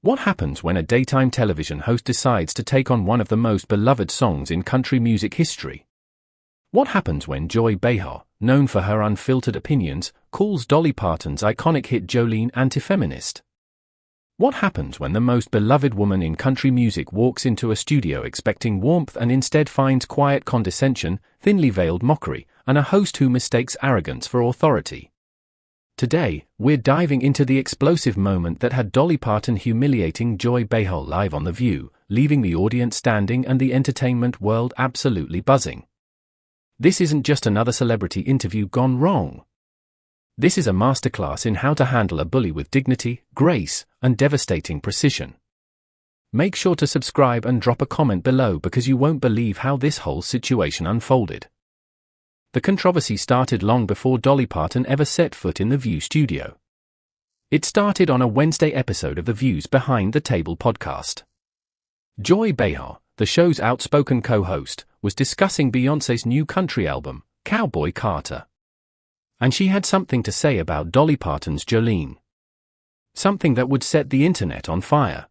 What happens when a daytime television host decides to take on one of the most beloved songs in country music history? What happens when Joy Behar, known for her unfiltered opinions, calls Dolly Parton's iconic hit Jolene anti-feminist? What happens when the most beloved woman in country music walks into a studio expecting warmth and instead finds quiet condescension, thinly veiled mockery, and a host who mistakes arrogance for authority? Today, we're diving into the explosive moment that had Dolly Parton humiliating Joy Behar live on The View, leaving the audience standing and the entertainment world absolutely buzzing. This isn't just another celebrity interview gone wrong. This is a masterclass in how to handle a bully with dignity, grace, and devastating precision. Make sure to subscribe and drop a comment below because you won't believe how this whole situation unfolded. The controversy started long before Dolly Parton ever set foot in The View studio. It started on a Wednesday episode of The View's Behind the Table podcast. Joy Behar, the show's outspoken co-host, was discussing Beyoncé's new country album, Cowboy Carter. And she had something to say about Dolly Parton's Jolene. Something that would set the internet on fire.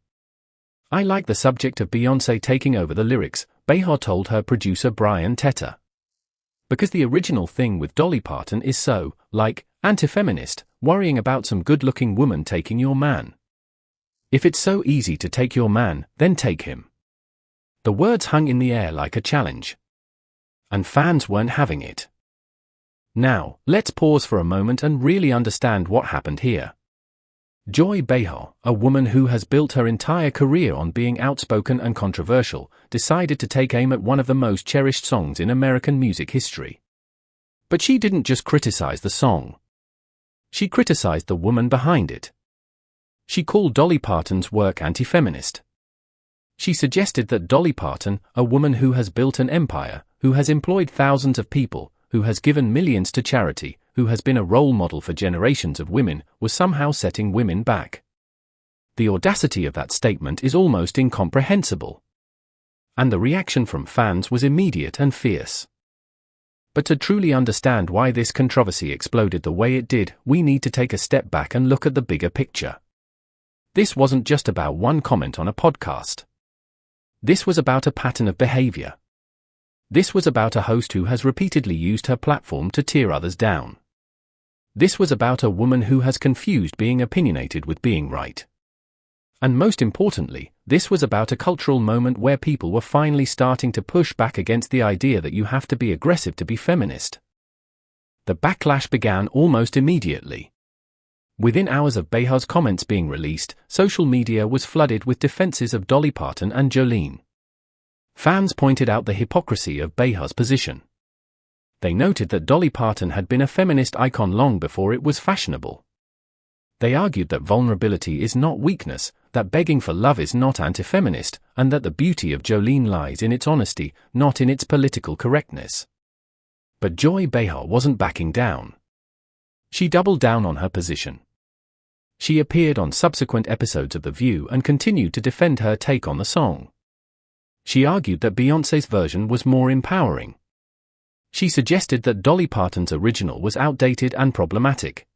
"I like the subject of Beyoncé taking over the lyrics," Behar told her producer Brian Teta. "Because the original thing with Dolly Parton is so, like, anti-feminist, worrying about some good-looking woman taking your man. If it's so easy to take your man, then take him." The words hung in the air like a challenge. And fans weren't having it. Now, let's pause for a moment and really understand what happened here. Joy Behar, a woman who has built her entire career on being outspoken and controversial, decided to take aim at one of the most cherished songs in American music history. But she didn't just criticize the song. She criticized the woman behind it. She called Dolly Parton's work anti-feminist. She suggested that Dolly Parton, a woman who has built an empire, who has employed thousands of people, who has given millions to charity, who has been a role model for generations of women, was somehow setting women back. The audacity of that statement is almost incomprehensible. And the reaction from fans was immediate and fierce. But to truly understand why this controversy exploded the way it did, we need to take a step back and look at the bigger picture. This wasn't just about one comment on a podcast. This was about a pattern of behavior. This was about a host who has repeatedly used her platform to tear others down. This was about a woman who has confused being opinionated with being right. And most importantly, this was about a cultural moment where people were finally starting to push back against the idea that you have to be aggressive to be feminist. The backlash began almost immediately. Within hours of Behar's comments being released, social media was flooded with defenses of Dolly Parton and Jolene. Fans pointed out the hypocrisy of Behar's position. They noted that Dolly Parton had been a feminist icon long before it was fashionable. They argued that vulnerability is not weakness, that begging for love is not anti-feminist, and that the beauty of Jolene lies in its honesty, not in its political correctness. But Joy Behar wasn't backing down. She doubled down on her position. She appeared on subsequent episodes of The View and continued to defend her take on the song. She argued that Beyoncé's version was more empowering. She suggested that Dolly Parton's original was outdated and problematic.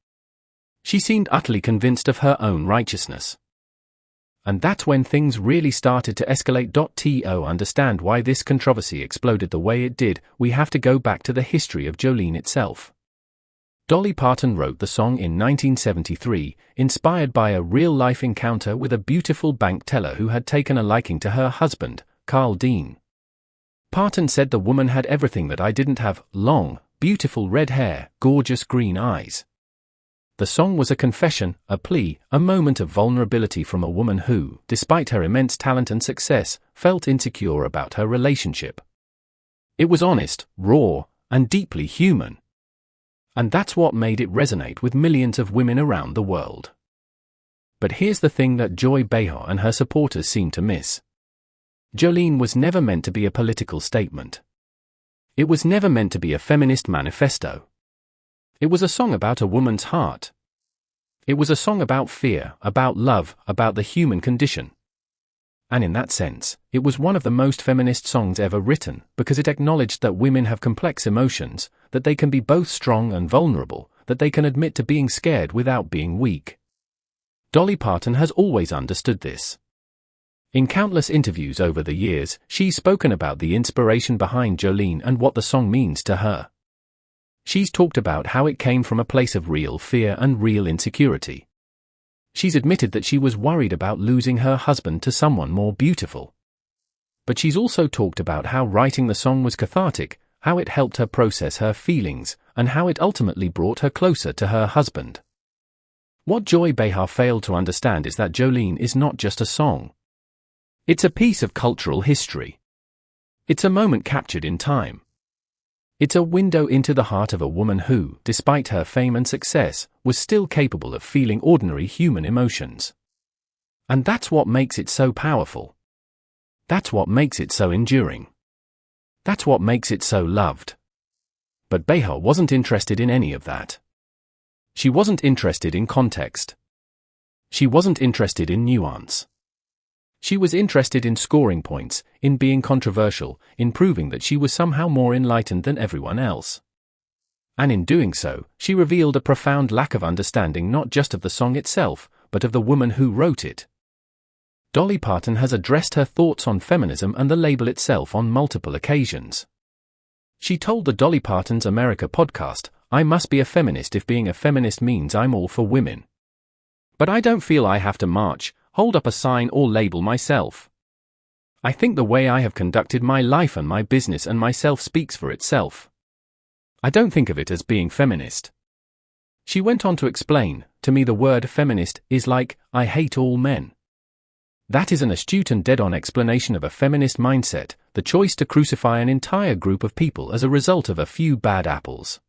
She seemed utterly convinced of her own righteousness. And that's when things really started to escalate. To understand why this controversy exploded the way it did, we have to go back to the history of Jolene itself. Dolly Parton wrote the song in 1973, inspired by a real-life encounter with a beautiful bank teller who had taken a liking to her husband, Carl Dean. Parton said the woman had everything that I didn't have: long, beautiful red hair, gorgeous green eyes. The song was a confession, a plea, a moment of vulnerability from a woman who, despite her immense talent and success, felt insecure about her relationship. It was honest, raw, and deeply human. And that's what made it resonate with millions of women around the world. But here's the thing that Joy Behar and her supporters seem to miss. Jolene was never meant to be a political statement. It was never meant to be a feminist manifesto. It was a song about a woman's heart. It was a song about fear, about love, about the human condition. And in that sense, it was one of the most feminist songs ever written, because it acknowledged that women have complex emotions, that they can be both strong and vulnerable, that they can admit to being scared without being weak. Dolly Parton has always understood this. In countless interviews over the years, she's spoken about the inspiration behind Jolene and what the song means to her. She's talked about how it came from a place of real fear and real insecurity. She's admitted that she was worried about losing her husband to someone more beautiful. But she's also talked about how writing the song was cathartic, how it helped her process her feelings, and how it ultimately brought her closer to her husband. What Joy Behar failed to understand is that Jolene is not just a song. It's a piece of cultural history. It's a moment captured in time. It's a window into the heart of a woman who, despite her fame and success, was still capable of feeling ordinary human emotions. And that's what makes it so powerful. That's what makes it so enduring. That's what makes it so loved. But Behar wasn't interested in any of that. She wasn't interested in context. She wasn't interested in nuance. She was interested in scoring points, in being controversial, in proving that she was somehow more enlightened than everyone else. And in doing so, she revealed a profound lack of understanding not just of the song itself, but of the woman who wrote it. Dolly Parton has addressed her thoughts on feminism and the label itself on multiple occasions. She told the Dolly Parton's America podcast, "I must be a feminist if being a feminist means I'm all for women. But I don't feel I have to march, hold up a sign or label myself. I think the way I have conducted my life and my business and myself speaks for itself. I don't think of it as being feminist." She went on to explain, "To me the word feminist is like, I hate all men." That is an astute and dead-on explanation of a feminist mindset, the choice to crucify an entire group of people as a result of a few bad apples.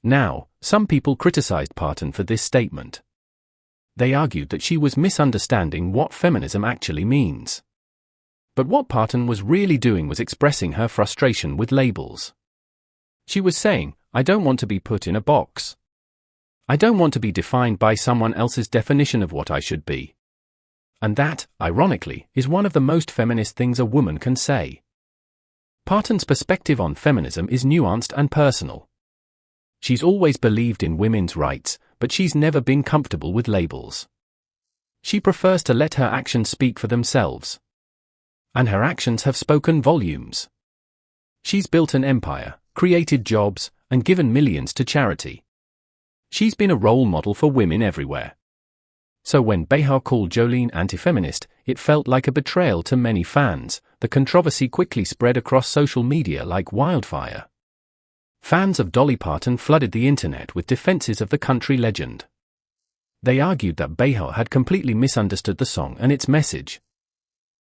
Now, some people criticized Parton for this statement. They argued that she was misunderstanding what feminism actually means. But what Parton was really doing was expressing her frustration with labels. She was saying, "I don't want to be put in a box. I don't want to be defined by someone else's definition of what I should be." And that, ironically, is one of the most feminist things a woman can say. Parton's perspective on feminism is nuanced and personal. She's always believed in women's rights, but she's never been comfortable with labels. She prefers to let her actions speak for themselves. And her actions have spoken volumes. She's built an empire, created jobs, and given millions to charity. She's been a role model for women everywhere. So when Behar called Jolene anti-feminist, it felt like a betrayal to many fans. The controversy quickly spread across social media like wildfire. Fans of Dolly Parton flooded the internet with defenses of the country legend. They argued that Behar had completely misunderstood the song and its message.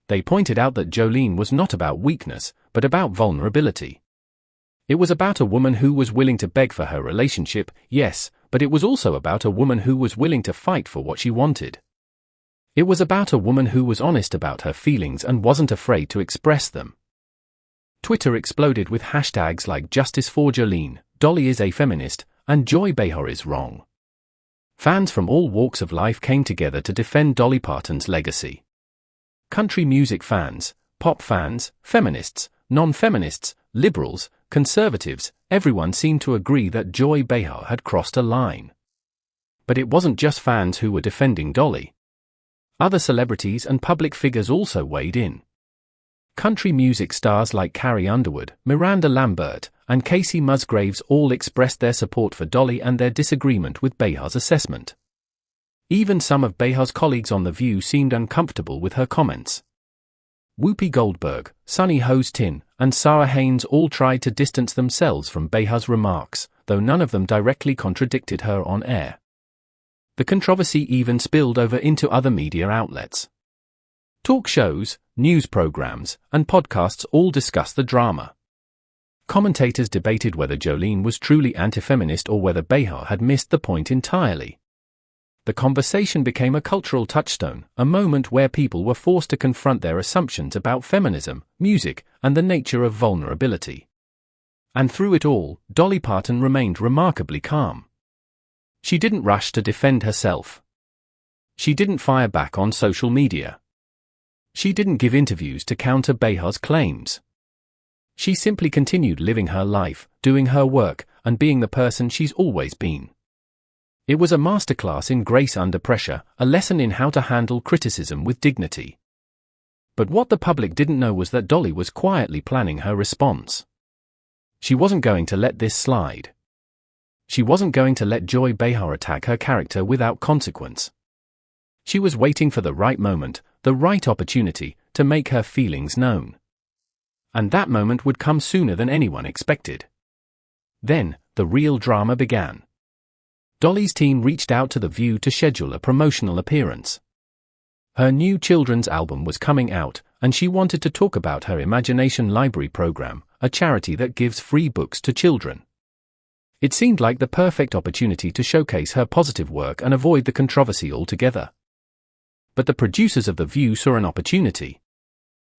They pointed out that Jolene was not about weakness, but about vulnerability. It was about a woman who was willing to beg for her relationship, yes, but it was also about a woman who was willing to fight for what she wanted. It was about a woman who was honest about her feelings and wasn't afraid to express them. Twitter exploded with hashtags like "Justice for Jolene," "Dolly is a feminist," and "Joy Behar is wrong." Fans from all walks of life came together to defend Dolly Parton's legacy. Country music fans, pop fans, feminists, non-feminists, liberals, conservatives, everyone seemed to agree that Joy Behar had crossed a line. But it wasn't just fans who were defending Dolly. Other celebrities and public figures also weighed in. Country music stars like Carrie Underwood, Miranda Lambert, and Casey Musgraves all expressed their support for Dolly and their disagreement with Behar's assessment. Even some of Behar's colleagues on The View seemed uncomfortable with her comments. Whoopi Goldberg, Sunny Hostin, and Sarah Haynes all tried to distance themselves from Behar's remarks, though none of them directly contradicted her on air. The controversy even spilled over into other media outlets. Talk shows, news programs, and podcasts all discussed the drama. Commentators debated whether Jolene was truly anti-feminist or whether Behar had missed the point entirely. The conversation became a cultural touchstone, a moment where people were forced to confront their assumptions about feminism, music, and the nature of vulnerability. And through it all, Dolly Parton remained remarkably calm. She didn't rush to defend herself. She didn't fire back on social media. She didn't give interviews to counter Behar's claims. She simply continued living her life, doing her work, and being the person she's always been. It was a masterclass in grace under pressure, a lesson in how to handle criticism with dignity. But what the public didn't know was that Dolly was quietly planning her response. She wasn't going to let this slide. She wasn't going to let Joy Behar attack her character without consequence. She was waiting for the right moment, the right opportunity, to make her feelings known. And that moment would come sooner than anyone expected. Then, the real drama began. Dolly's team reached out to The View to schedule a promotional appearance. Her new children's album was coming out, and she wanted to talk about her Imagination Library program, a charity that gives free books to children. It seemed like the perfect opportunity to showcase her positive work and avoid the controversy altogether. But the producers of The View saw an opportunity.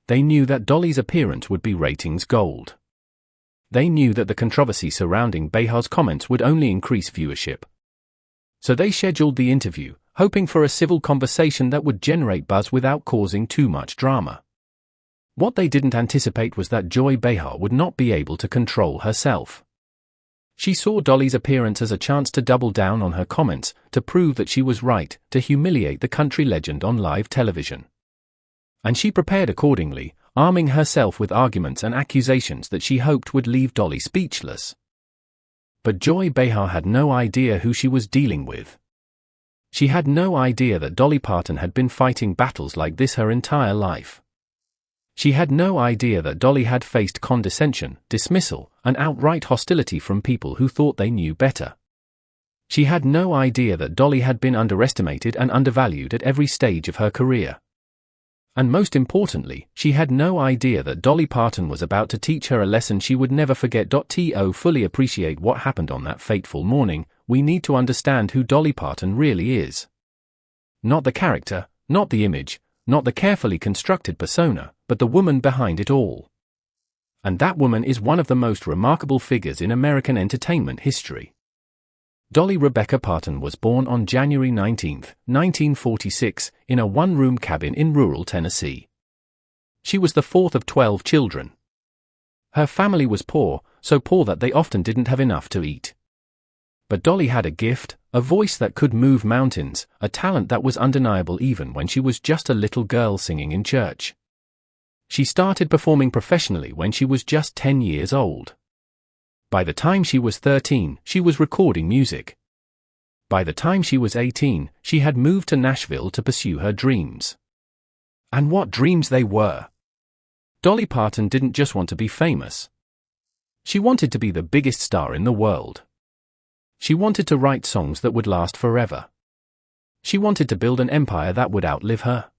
They knew that Dolly's appearance would be ratings gold. They knew that the controversy surrounding Behar's comments would only increase viewership. So they scheduled the interview, hoping for a civil conversation that would generate buzz without causing too much drama. What they didn't anticipate was that Joy Behar would not be able to control herself. She saw Dolly's appearance as a chance to double down on her comments, to prove that she was right, to humiliate the country legend on live television. And she prepared accordingly, arming herself with arguments and accusations that she hoped would leave Dolly speechless. But Joy Behar had no idea who she was dealing with. She had no idea that Dolly Parton had been fighting battles like this her entire life. She had no idea that Dolly had faced condescension, dismissal, and outright hostility from people who thought they knew better. She had no idea that Dolly had been underestimated and undervalued at every stage of her career. And most importantly, she had no idea that Dolly Parton was about to teach her a lesson she would never forget. To fully appreciate what happened on that fateful morning, we need to understand who Dolly Parton really is. Not the character, not the image, not the carefully constructed persona, but the woman behind it all. And that woman is one of the most remarkable figures in American entertainment history. Dolly Rebecca Parton was born on January 19, 1946, in a one-room cabin in rural Tennessee. She was the fourth of 12 children. Her family was poor, so poor that they often didn't have enough to eat. But Dolly had a gift, a voice that could move mountains, a talent that was undeniable even when she was just a little girl singing in church. She started performing professionally when she was just 10 years old. By the time she was 13, she was recording music. By the time she was 18, she had moved to Nashville to pursue her dreams. And what dreams they were! Dolly Parton didn't just want to be famous. She wanted to be the biggest star in the world. She wanted to write songs that would last forever. She wanted to build an empire that would outlive her.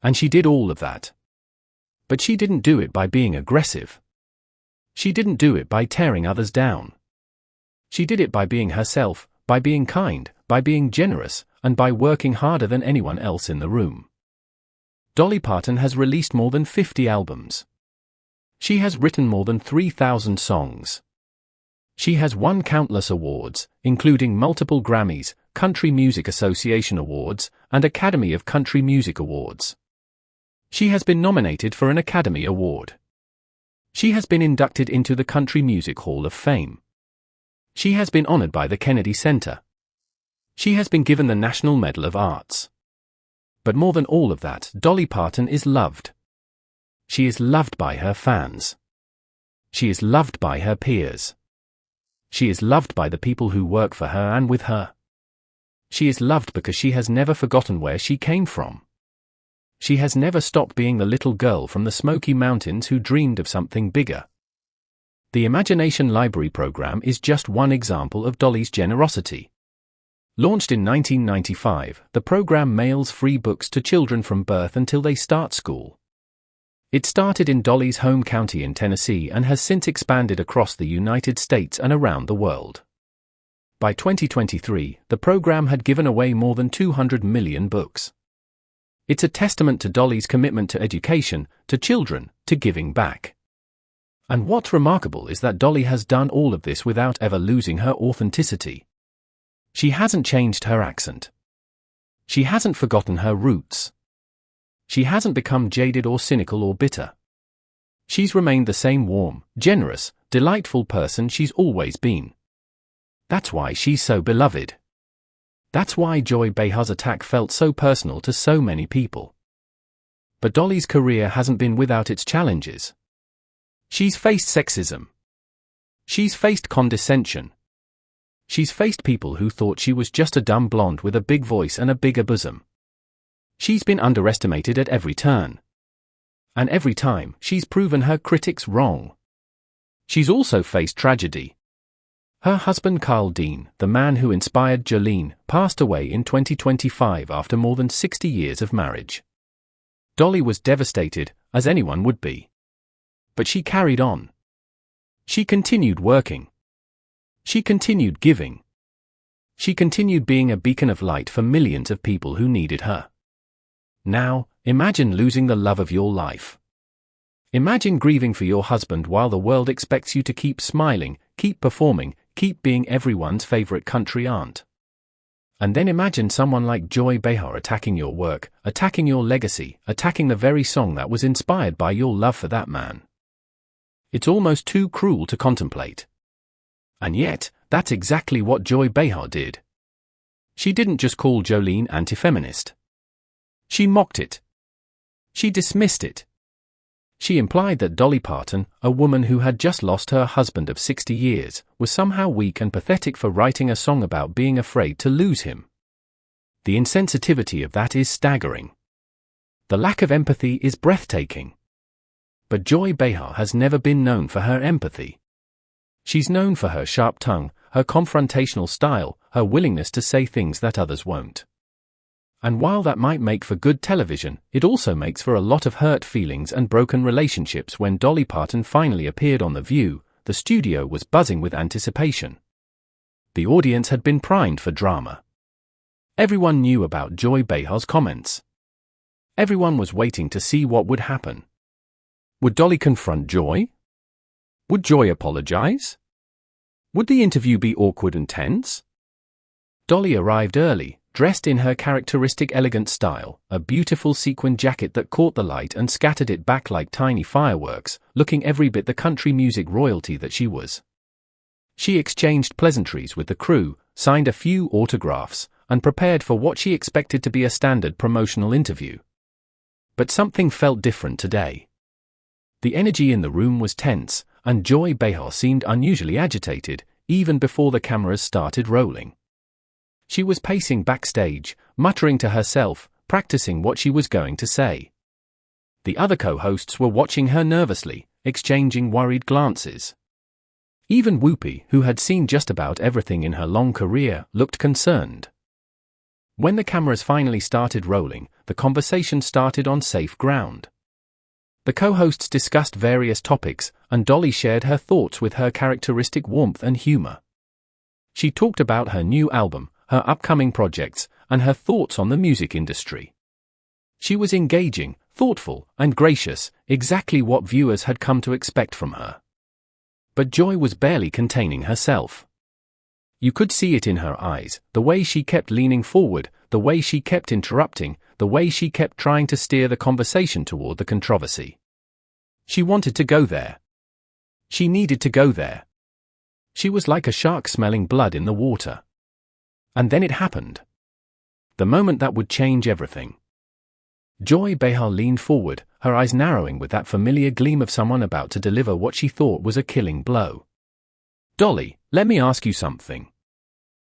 And she did all of that. But she didn't do it by being aggressive. She didn't do it by tearing others down. She did it by being herself, by being kind, by being generous, and by working harder than anyone else in the room. Dolly Parton has released more than 50 albums. She has written more than 3,000 songs. She has won countless awards, including multiple Grammys, Country Music Association Awards, and Academy of Country Music Awards. She has been nominated for an Academy Award. She has been inducted into the Country Music Hall of Fame. She has been honored by the Kennedy Center. She has been given the National Medal of Arts. But more than all of that, Dolly Parton is loved. She is loved by her fans. She is loved by her peers. She is loved by the people who work for her and with her. She is loved because she has never forgotten where she came from. She has never stopped being the little girl from the Smoky Mountains who dreamed of something bigger. The Imagination Library program is just one example of Dolly's generosity. Launched in 1995, the program mails free books to children from birth until they start school. It started in Dolly's home county in Tennessee and has since expanded across the United States and around the world. By 2023, the program had given away more than 200 million books. It's a testament to Dolly's commitment to education, to children, to giving back. And what's remarkable is that Dolly has done all of this without ever losing her authenticity. She hasn't changed her accent. She hasn't forgotten her roots. She hasn't become jaded or cynical or bitter. She's remained the same warm, generous, delightful person she's always been. That's why she's so beloved. That's why Joy Behar's attack felt so personal to so many people. But Dolly's career hasn't been without its challenges. She's faced sexism. She's faced condescension. She's faced people who thought she was just a dumb blonde with a big voice and a bigger bosom. She's been underestimated at every turn. And every time, she's proven her critics wrong. She's also faced tragedy. Her husband Carl Dean, the man who inspired Jolene, passed away in 2025 after more than 60 years of marriage. Dolly was devastated, as anyone would be. But she carried on. She continued working. She continued giving. She continued being a beacon of light for millions of people who needed her. Now, imagine losing the love of your life. Imagine grieving for your husband while the world expects you to keep smiling, keep performing, keep being everyone's favorite country aunt. And then imagine someone like Joy Behar attacking your work, attacking your legacy, attacking the very song that was inspired by your love for that man. It's almost too cruel to contemplate. And yet, that's exactly what Joy Behar did. She didn't just call Jolene anti-feminist. She mocked it. She dismissed it. She implied that Dolly Parton, a woman who had just lost her husband of 60 years, was somehow weak and pathetic for writing a song about being afraid to lose him. The insensitivity of that is staggering. The lack of empathy is breathtaking. But Joy Behar has never been known for her empathy. She's known for her sharp tongue, her confrontational style, her willingness to say things that others won't. And while that might make for good television, it also makes for a lot of hurt feelings and broken relationships. When Dolly Parton finally appeared on The View, the studio was buzzing with anticipation. The audience had been primed for drama. Everyone knew about Joy Behar's comments. Everyone was waiting to see what would happen. Would Dolly confront Joy? Would Joy apologize? Would the interview be awkward and tense? Dolly arrived early, dressed in her characteristic elegant style, a beautiful sequin jacket that caught the light and scattered it back like tiny fireworks, looking every bit the country music royalty that she was. She exchanged pleasantries with the crew, signed a few autographs, and prepared for what she expected to be a standard promotional interview. But something felt different today. The energy in the room was tense, and Joy Behar seemed unusually agitated, even before the cameras started rolling. She was pacing backstage, muttering to herself, practicing what she was going to say. The other co-hosts were watching her nervously, exchanging worried glances. Even Whoopi, who had seen just about everything in her long career, looked concerned. When the cameras finally started rolling, the conversation started on safe ground. The co-hosts discussed various topics, and Dolly shared her thoughts with her characteristic warmth and humor. She talked about her new album, her upcoming projects, and her thoughts on the music industry. She was engaging, thoughtful, and gracious, exactly what viewers had come to expect from her. But Joy was barely containing herself. You could see it in her eyes, the way she kept leaning forward, the way she kept interrupting, the way she kept trying to steer the conversation toward the controversy. She wanted to go there. She needed to go there. She was like a shark smelling blood in the water. And then it happened. The moment that would change everything. Joy Behar leaned forward, her eyes narrowing with that familiar gleam of someone about to deliver what she thought was a killing blow. Dolly, let me ask you something.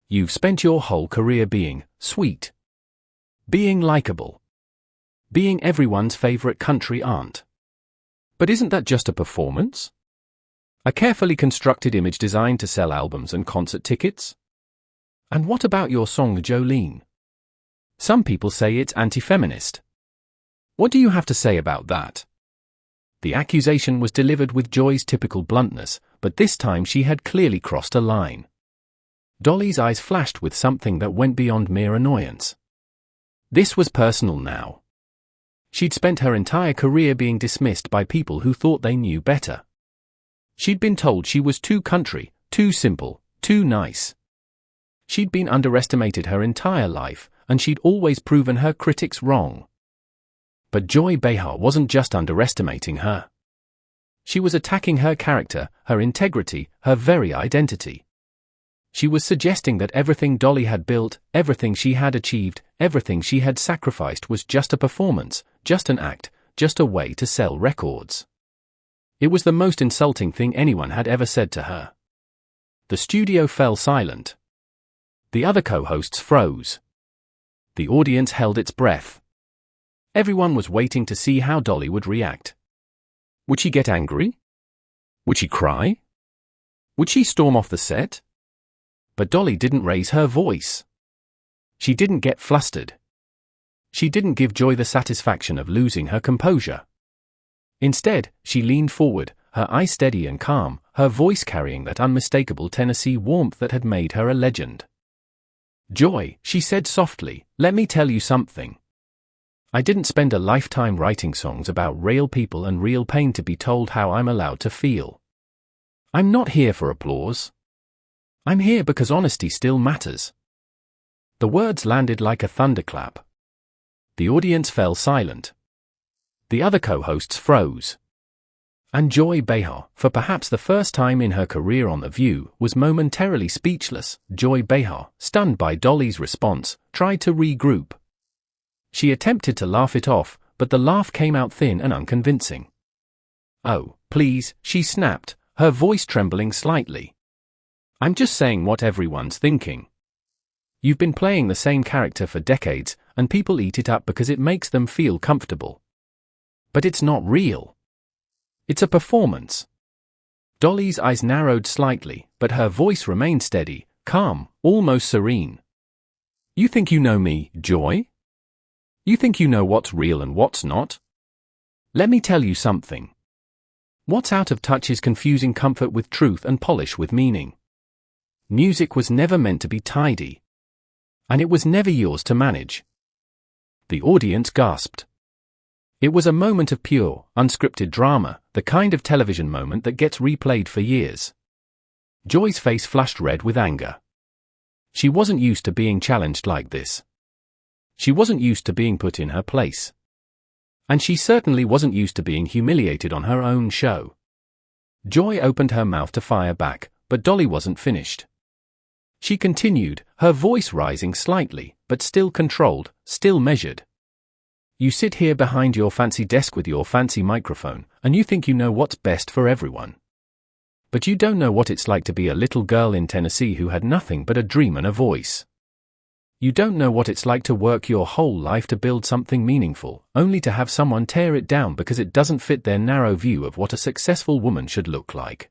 You've spent your whole career being sweet, being likable, being everyone's favorite country aunt. But isn't that just a performance? A carefully constructed image designed to sell albums and concert tickets? And what about your song Jolene? Some people say it's anti-feminist. What do you have to say about that? The accusation was delivered with Joy's typical bluntness, but this time she had clearly crossed a line. Dolly's eyes flashed with something that went beyond mere annoyance. This was personal now. She'd spent her entire career being dismissed by people who thought they knew better. She'd been told she was too country, too simple, too nice. She'd been underestimated her entire life, and she'd always proven her critics wrong. But Joy Behar wasn't just underestimating her. She was attacking her character, her integrity, her very identity. She was suggesting that everything Dolly had built, everything she had achieved, everything she had sacrificed was just a performance, just an act, just a way to sell records. It was the most insulting thing anyone had ever said to her. The studio fell silent. The other co-hosts froze. The audience held its breath. Everyone was waiting to see how Dolly would react. Would she get angry? Would she cry? Would she storm off the set? But Dolly didn't raise her voice. She didn't get flustered. She didn't give Joy the satisfaction of losing her composure. Instead, she leaned forward, her eyes steady and calm, her voice carrying that unmistakable Tennessee warmth that had made her a legend. "Joy," she said softly, "let me tell you something. I didn't spend a lifetime writing songs about real people and real pain to be told how I'm allowed to feel. I'm not here for applause. I'm here because honesty still matters." The words landed like a thunderclap. The audience fell silent. The other co-hosts froze. And Joy Behar, for perhaps the first time in her career on The View, was momentarily speechless. Joy Behar, stunned by Dolly's response, tried to regroup. She attempted to laugh it off, but the laugh came out thin and unconvincing. "Oh, please," she snapped, her voice trembling slightly. "I'm just saying what everyone's thinking. You've been playing the same character for decades, and people eat it up because it makes them feel comfortable. But it's not real. It's a performance." Dolly's eyes narrowed slightly, but her voice remained steady, calm, almost serene. "You think you know me, Joy? You think you know what's real and what's not? Let me tell you something. What's out of touch is confusing comfort with truth and polish with meaning. Music was never meant to be tidy. And it was never yours to manage." The audience gasped. It was a moment of pure, unscripted drama, the kind of television moment that gets replayed for years. Joy's face flushed red with anger. She wasn't used to being challenged like this. She wasn't used to being put in her place. And she certainly wasn't used to being humiliated on her own show. Joy opened her mouth to fire back, but Dolly wasn't finished. She continued, her voice rising slightly, but still controlled, still measured. "You sit here behind your fancy desk with your fancy microphone, and you think you know what's best for everyone. But you don't know what it's like to be a little girl in Tennessee who had nothing but a dream and a voice. You don't know what it's like to work your whole life to build something meaningful, only to have someone tear it down because it doesn't fit their narrow view of what a successful woman should look like."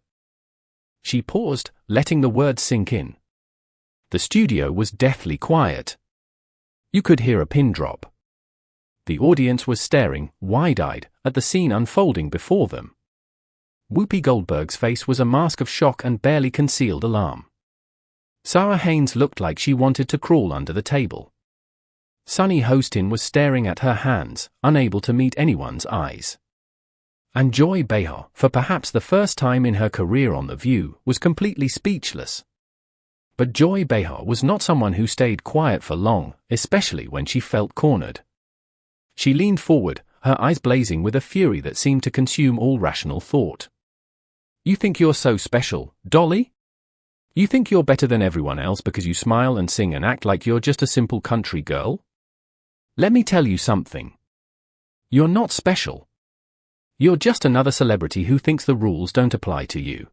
She paused, letting the words sink in. The studio was deathly quiet. You could hear a pin drop. The audience was staring, wide-eyed, at the scene unfolding before them. Whoopi Goldberg's face was a mask of shock and barely concealed alarm. Sarah Haynes looked like she wanted to crawl under the table. Sunny Hostin was staring at her hands, unable to meet anyone's eyes. And Joy Behar, for perhaps the first time in her career on The View, was completely speechless. But Joy Behar was not someone who stayed quiet for long, especially when she felt cornered. She leaned forward, her eyes blazing with a fury that seemed to consume all rational thought. "You think you're so special, Dolly? You think you're better than everyone else because you smile and sing and act like you're just a simple country girl? Let me tell you something. You're not special. You're just another celebrity who thinks the rules don't apply to you."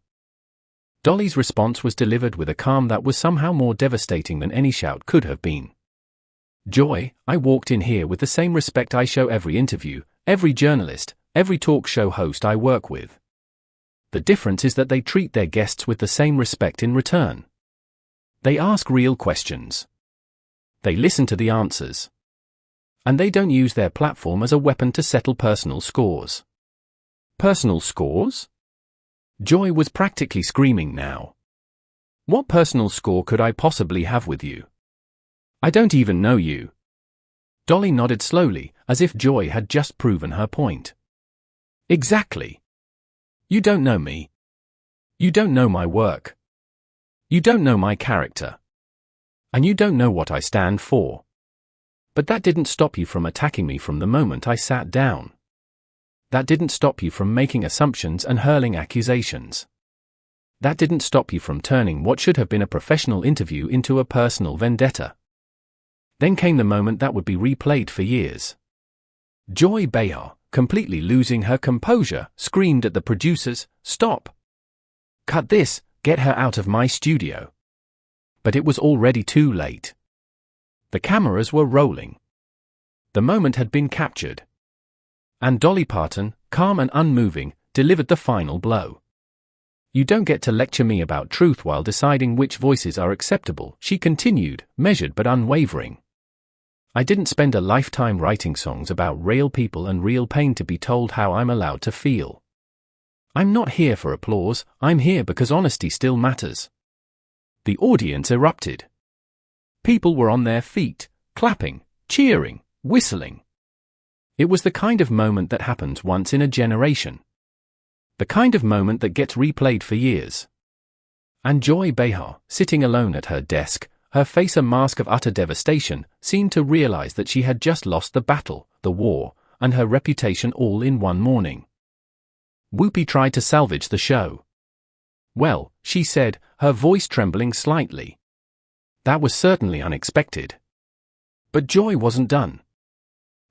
Dolly's response was delivered with a calm that was somehow more devastating than any shout could have been. "Joy, I walked in here with the same respect I show every interview, every journalist, every talk show host I work with. The difference is that they treat their guests with the same respect in return. They ask real questions. They listen to the answers. And they don't use their platform as a weapon to settle personal scores." Personal scores? Joy was practically screaming now. "What personal score could I possibly have with you? I don't even know you." Dolly nodded slowly, as if Joy had just proven her point. "Exactly. You don't know me. You don't know my work. You don't know my character. And you don't know what I stand for. But that didn't stop you from attacking me from the moment I sat down. That didn't stop you from making assumptions and hurling accusations. That didn't stop you from turning what should have been a professional interview into a personal vendetta. Then came the moment that would be replayed for years. Joy Behar, completely losing her composure, screamed at the producers, "Stop! Cut this, get her out of my studio." But it was already too late. The cameras were rolling. The moment had been captured. And Dolly Parton, calm and unmoving, delivered the final blow. "You don't get to lecture me about truth while deciding which voices are acceptable," she continued, measured but unwavering. "I didn't spend a lifetime writing songs about real people and real pain to be told how I'm allowed to feel. I'm not here for applause, I'm here because honesty still matters." The audience erupted. People were on their feet, clapping, cheering, whistling. It was the kind of moment that happens once in a generation. The kind of moment that gets replayed for years. And Joy Behar, sitting alone at her desk, her face a mask of utter devastation, seemed to realize that she had just lost the battle, the war, and her reputation all in one morning. Whoopi tried to salvage the show. "Well," she said, her voice trembling slightly. "That was certainly unexpected." But Joy wasn't done.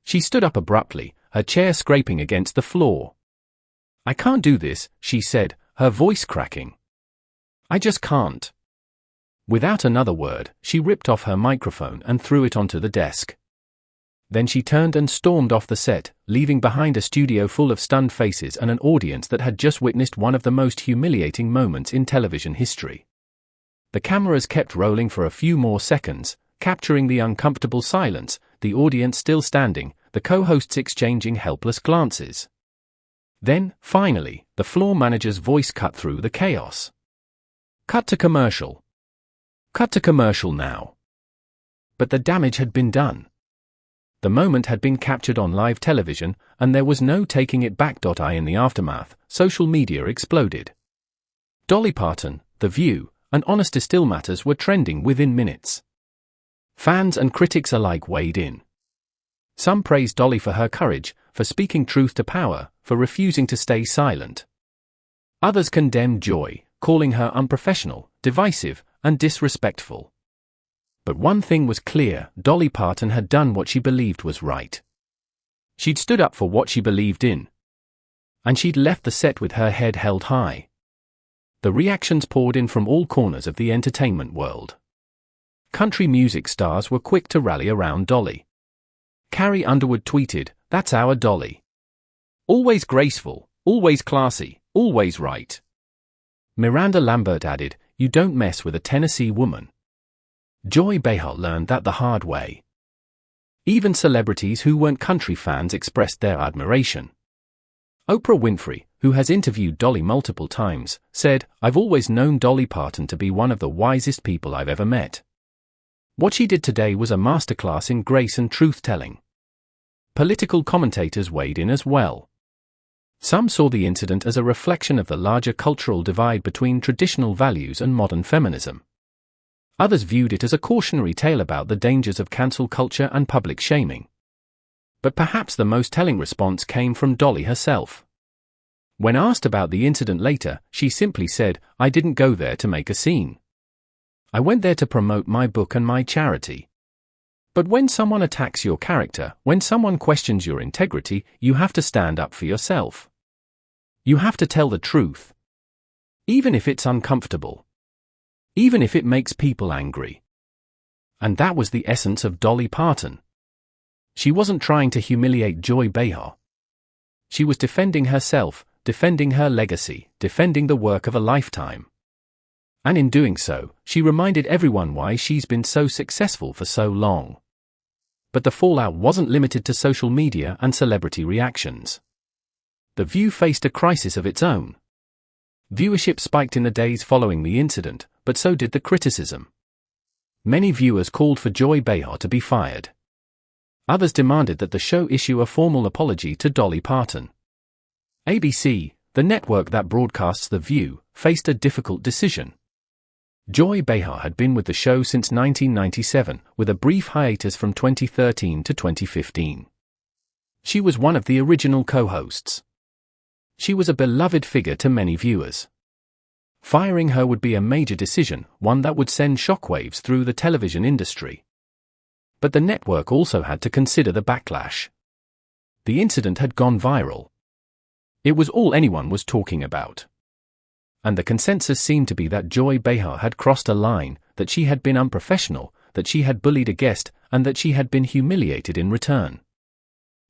She stood up abruptly, her chair scraping against the floor. "I can't do this," she said, her voice cracking. "I just can't." Without another word, she ripped off her microphone and threw it onto the desk. Then she turned and stormed off the set, leaving behind a studio full of stunned faces and an audience that had just witnessed one of the most humiliating moments in television history. The cameras kept rolling for a few more seconds, capturing the uncomfortable silence, the audience still standing, the co-hosts exchanging helpless glances. Then, finally, the floor manager's voice cut through the chaos. "Cut to commercial. Cut to commercial now." But the damage had been done. The moment had been captured on live television, and there was no taking it back. In the aftermath, social media exploded. Dolly Parton, The View, and Honesty Still Matters were trending within minutes. Fans and critics alike weighed in. Some praised Dolly for her courage, for speaking truth to power, for refusing to stay silent. Others condemned Joy, calling her unprofessional, divisive, and disrespectful. But one thing was clear: Dolly Parton had done what she believed was right. She'd stood up for what she believed in. And she'd left the set with her head held high. The reactions poured in from all corners of the entertainment world. Country music stars were quick to rally around Dolly. Carrie Underwood tweeted, "That's our Dolly. Always graceful, always classy, always right." Miranda Lambert added, "You don't mess with a Tennessee woman." Joy Behar learned that the hard way. Even celebrities who weren't country fans expressed their admiration. Oprah Winfrey, who has interviewed Dolly multiple times, said, "I've always known Dolly Parton to be one of the wisest people I've ever met. What she did today was a masterclass in grace and truth-telling." Political commentators weighed in as well. Some saw the incident as a reflection of the larger cultural divide between traditional values and modern feminism. Others viewed it as a cautionary tale about the dangers of cancel culture and public shaming. But perhaps the most telling response came from Dolly herself. When asked about the incident later, she simply said, "I didn't go there to make a scene. I went there to promote my book and my charity." But when someone attacks your character, when someone questions your integrity, you have to stand up for yourself. You have to tell the truth. Even if it's uncomfortable. Even if it makes people angry. And that was the essence of Dolly Parton. She wasn't trying to humiliate Joy Behar. She was defending herself, defending her legacy, defending the work of a lifetime. And in doing so, she reminded everyone why she's been so successful for so long. But the fallout wasn't limited to social media and celebrity reactions. The View faced a crisis of its own. Viewership spiked in the days following the incident, but so did the criticism. Many viewers called for Joy Behar to be fired. Others demanded that the show issue a formal apology to Dolly Parton. ABC, the network that broadcasts The View, faced a difficult decision. Joy Behar had been with the show since 1997, with a brief hiatus from 2013 to 2015. She was one of the original co-hosts. She was a beloved figure to many viewers. Firing her would be a major decision, one that would send shockwaves through the television industry. But the network also had to consider the backlash. The incident had gone viral. It was all anyone was talking about. And the consensus seemed to be that Joy Behar had crossed a line, that she had been unprofessional, that she had bullied a guest, and that she had been humiliated in return.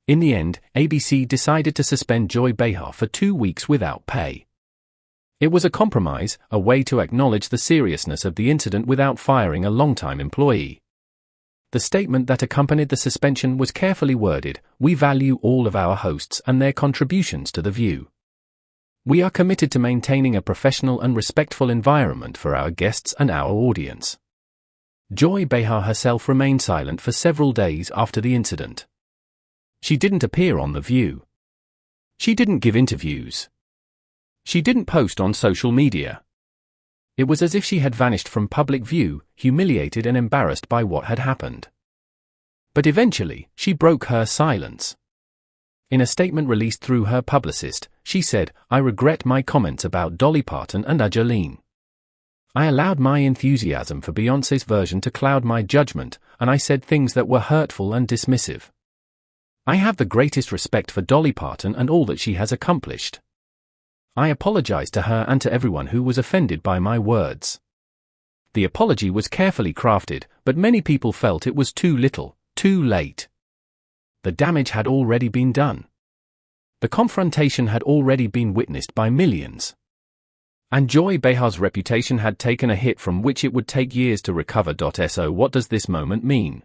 In the end, ABC decided to suspend Joy Behar for 2 weeks without pay. It was a compromise, a way to acknowledge the seriousness of the incident without firing a longtime employee. The statement that accompanied the suspension was carefully worded: "We value all of our hosts and their contributions to The View. We are committed to maintaining a professional and respectful environment for our guests and our audience." Joy Behar herself remained silent for several days after the incident. She didn't appear on The View. She didn't give interviews. She didn't post on social media. It was as if she had vanished from public view, humiliated and embarrassed by what had happened. But eventually, she broke her silence. In a statement released through her publicist, she said, "I regret my comments about Dolly Parton and Jolene. I allowed my enthusiasm for Beyoncé's version to cloud my judgment, and I said things that were hurtful and dismissive. I have the greatest respect for Dolly Parton and all that she has accomplished. I apologize to her and to everyone who was offended by my words." The apology was carefully crafted, but many people felt it was too little, too late. The damage had already been done. The confrontation had already been witnessed by millions. And Joy Behar's reputation had taken a hit from which it would take years to recover. So what does this moment mean?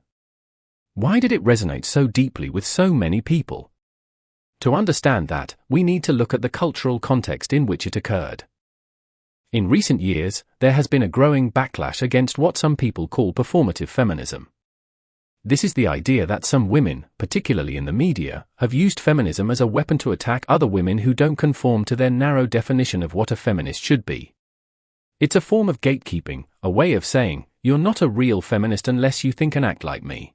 Why did it resonate so deeply with so many people? To understand that, we need to look at the cultural context in which it occurred. In recent years, there has been a growing backlash against what some people call performative feminism. This is the idea that some women, particularly in the media, have used feminism as a weapon to attack other women who don't conform to their narrow definition of what a feminist should be. It's a form of gatekeeping, a way of saying, "You're not a real feminist unless you think and act like me."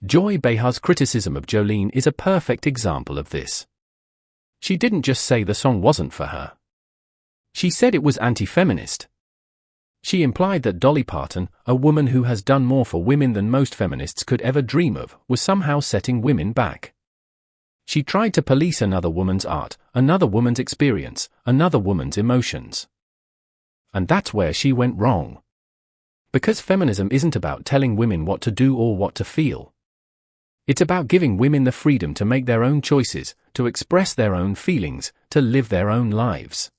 Joy Behar's criticism of Jolene is a perfect example of this. She didn't just say the song wasn't for her. She said it was anti-feminist. She implied that Dolly Parton, a woman who has done more for women than most feminists could ever dream of, was somehow setting women back. She tried to police another woman's art, another woman's experience, another woman's emotions. And that's where she went wrong. Because feminism isn't about telling women what to do or what to feel. It's about giving women the freedom to make their own choices, to express their own feelings, to live their own lives.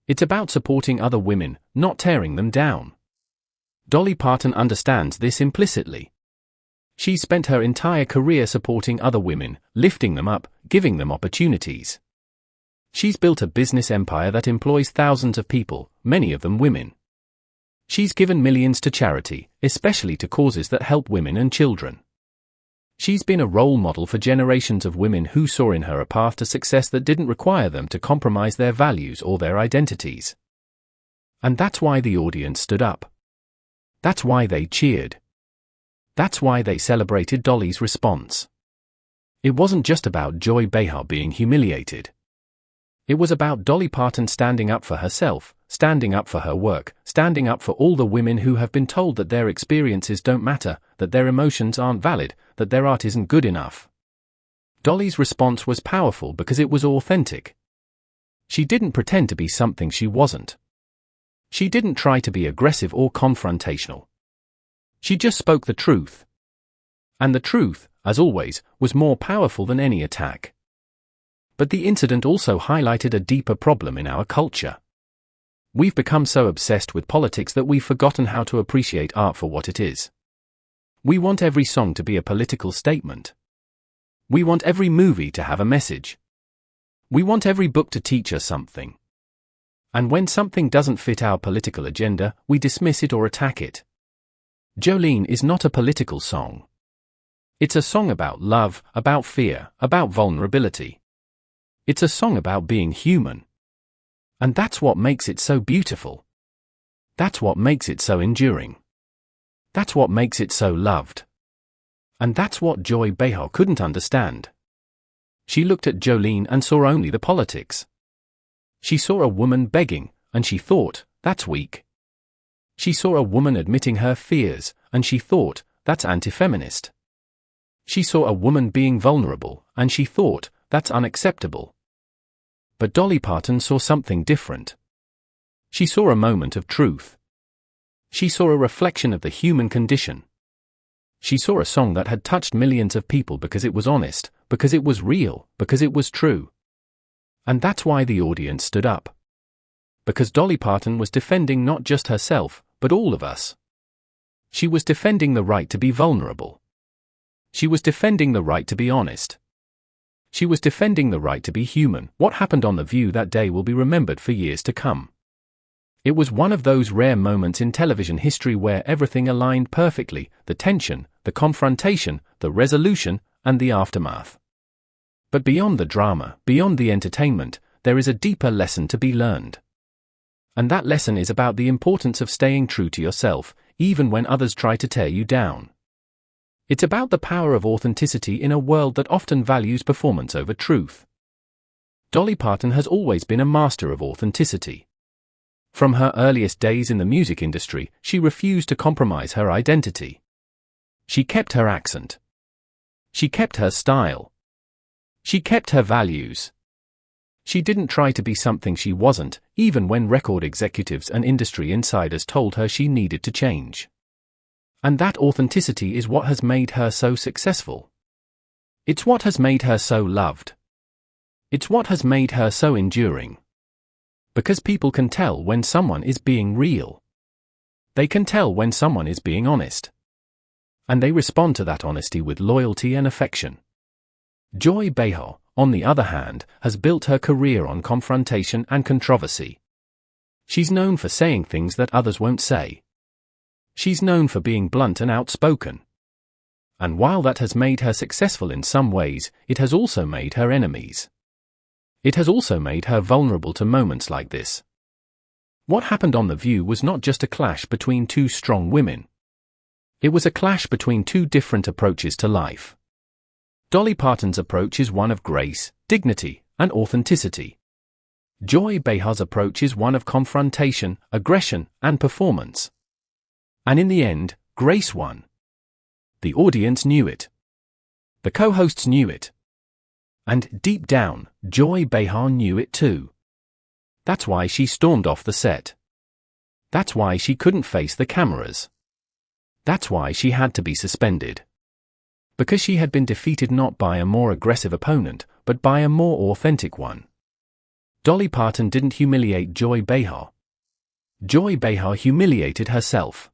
It's about supporting other women, not tearing them down. Dolly Parton understands this implicitly. She spent her entire career supporting other women, lifting them up, giving them opportunities. She's built a business empire that employs thousands of people, many of them women. She's given millions to charity, especially to causes that help women and children. She's been a role model for generations of women who saw in her a path to success that didn't require them to compromise their values or their identities. And that's why the audience stood up. That's why they cheered. That's why they celebrated Dolly's response. It wasn't just about Joy Behar being humiliated. It was about Dolly Parton standing up for herself, standing up for her work, standing up for all the women who have been told that their experiences don't matter, that their emotions aren't valid, that their art isn't good enough. Dolly's response was powerful because it was authentic. She didn't pretend to be something she wasn't. She didn't try to be aggressive or confrontational. She just spoke the truth. And the truth, as always, was more powerful than any attack. But the incident also highlighted a deeper problem in our culture. We've become so obsessed with politics that we've forgotten how to appreciate art for what it is. We want every song to be a political statement. We want every movie to have a message. We want every book to teach us something. And when something doesn't fit our political agenda, we dismiss it or attack it. Jolene is not a political song. It's a song about love, about fear, about vulnerability. It's a song about being human. And that's what makes it so beautiful. That's what makes it so enduring. That's what makes it so loved. And that's what Joy Behar couldn't understand. She looked at Jolene and saw only the politics. She saw a woman begging, and she thought, that's weak. She saw a woman admitting her fears, and she thought, that's anti-feminist. She saw a woman being vulnerable, and she thought, that's unacceptable. But Dolly Parton saw something different. She saw a moment of truth. She saw a reflection of the human condition. She saw a song that had touched millions of people because it was honest, because it was real, because it was true. And that's why the audience stood up. Because Dolly Parton was defending not just herself, but all of us. She was defending the right to be vulnerable. She was defending the right to be honest. She was defending the right to be human. What happened on The View that day will be remembered for years to come. It was one of those rare moments in television history where everything aligned perfectly: the tension, the confrontation, the resolution, and the aftermath. But beyond the drama, beyond the entertainment, there is a deeper lesson to be learned. And that lesson is about the importance of staying true to yourself, even when others try to tear you down. It's about the power of authenticity in a world that often values performance over truth. Dolly Parton has always been a master of authenticity. From her earliest days in the music industry, she refused to compromise her identity. She kept her accent. She kept her style. She kept her values. She didn't try to be something she wasn't, even when record executives and industry insiders told her she needed to change. And that authenticity is what has made her so successful. It's what has made her so loved. It's what has made her so enduring. Because people can tell when someone is being real. They can tell when someone is being honest. And they respond to that honesty with loyalty and affection. Joy Behar, on the other hand, has built her career on confrontation and controversy. She's known for saying things that others won't say. She's known for being blunt and outspoken. And while that has made her successful in some ways, it has also made her enemies. It has also made her vulnerable to moments like this. What happened on The View was not just a clash between two strong women. It was a clash between two different approaches to life. Dolly Parton's approach is one of grace, dignity, and authenticity. Joy Behar's approach is one of confrontation, aggression, and performance. And in the end, grace won. The audience knew it. The co-hosts knew it. And deep down, Joy Behar knew it too. That's why she stormed off the set. That's why she couldn't face the cameras. That's why she had to be suspended. Because she had been defeated not by a more aggressive opponent, but by a more authentic one. Dolly Parton didn't humiliate Joy Behar. Joy Behar humiliated herself.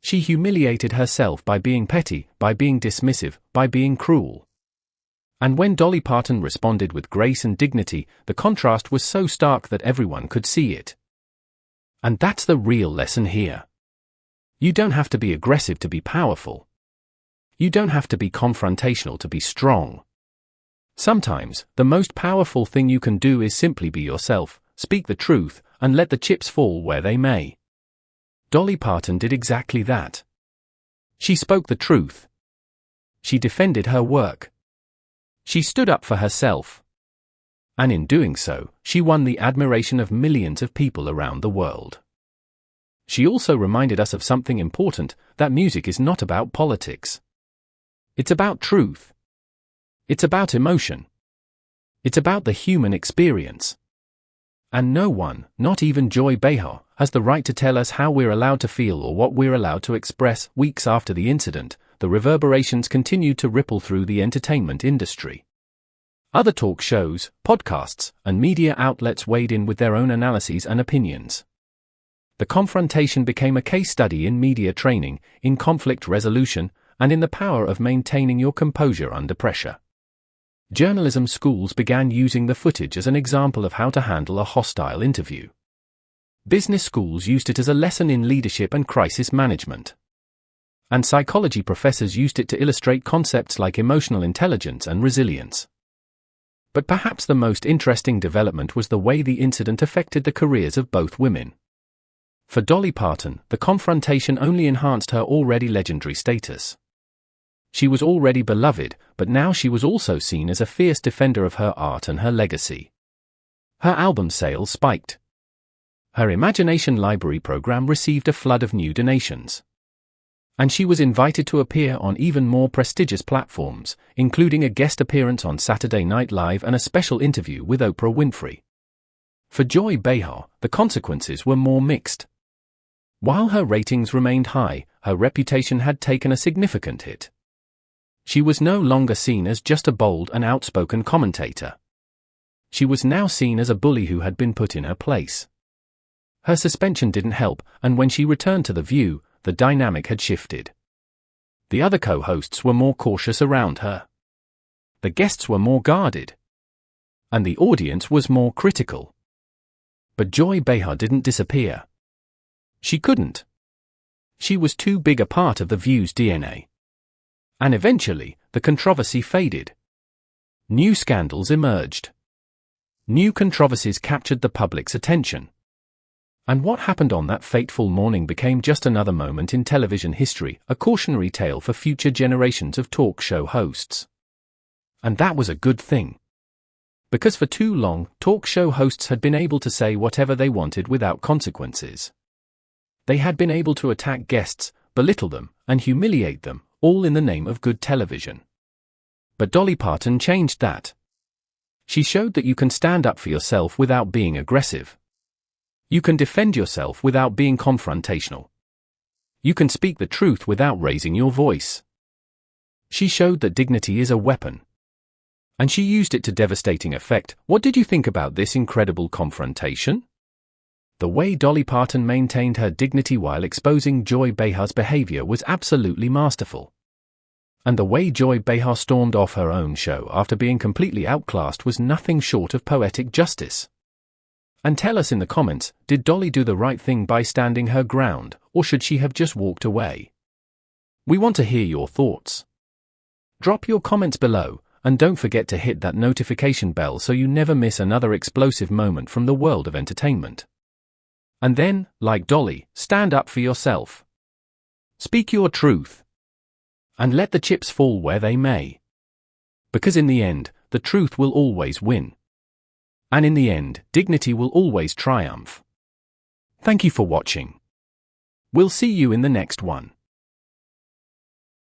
She humiliated herself by being petty, by being dismissive, by being cruel. And when Dolly Parton responded with grace and dignity, the contrast was so stark that everyone could see it. And that's the real lesson here. You don't have to be aggressive to be powerful. You don't have to be confrontational to be strong. Sometimes, the most powerful thing you can do is simply be yourself, speak the truth, and let the chips fall where they may. Dolly Parton did exactly that. She spoke the truth. She defended her work. She stood up for herself. And in doing so, she won the admiration of millions of people around the world. She also reminded us of something important, that music is not about politics. It's about truth. It's about emotion. It's about the human experience. And no one, not even Joy Behar, has the right to tell us how we're allowed to feel or what we're allowed to express. Weeks after the incident, the reverberations continued to ripple through the entertainment industry. Other talk shows, podcasts, and media outlets weighed in with their own analyses and opinions. The confrontation became a case study in media training, in conflict resolution, and in the power of maintaining your composure under pressure. Journalism schools began using the footage as an example of how to handle a hostile interview. Business schools used it as a lesson in leadership and crisis management. And psychology professors used it to illustrate concepts like emotional intelligence and resilience. But perhaps the most interesting development was the way the incident affected the careers of both women. For Dolly Parton, the confrontation only enhanced her already legendary status. She was already beloved, but now she was also seen as a fierce defender of her art and her legacy. Her album sales spiked. Her Imagination Library program received a flood of new donations. And she was invited to appear on even more prestigious platforms, including a guest appearance on Saturday Night Live and a special interview with Oprah Winfrey. For Joy Behar, the consequences were more mixed. While her ratings remained high, her reputation had taken a significant hit. She was no longer seen as just a bold and outspoken commentator. She was now seen as a bully who had been put in her place. Her suspension didn't help, and when she returned to The View, the dynamic had shifted. The other co-hosts were more cautious around her. The guests were more guarded. And the audience was more critical. But Joy Behar didn't disappear. She couldn't. She was too big a part of The View's DNA. And eventually, the controversy faded. New scandals emerged. New controversies captured the public's attention. And what happened on that fateful morning became just another moment in television history, a cautionary tale for future generations of talk show hosts. And that was a good thing. Because for too long, talk show hosts had been able to say whatever they wanted without consequences. They had been able to attack guests, belittle them, and humiliate them, all in the name of good television. But Dolly Parton changed that. She showed that you can stand up for yourself without being aggressive. You can defend yourself without being confrontational. You can speak the truth without raising your voice. She showed that dignity is a weapon. And she used it to devastating effect. What did you think about this incredible confrontation? The way Dolly Parton maintained her dignity while exposing Joy Behar's behavior was absolutely masterful. And the way Joy Behar stormed off her own show after being completely outclassed was nothing short of poetic justice. And tell us in the comments, did Dolly do the right thing by standing her ground, or should she have just walked away? We want to hear your thoughts. Drop your comments below, and don't forget to hit that notification bell so you never miss another explosive moment from the world of entertainment. And then, like Dolly, stand up for yourself. Speak your truth. And let the chips fall where they may. Because in the end, the truth will always win. And in the end, dignity will always triumph. Thank you for watching. We'll see you in the next one.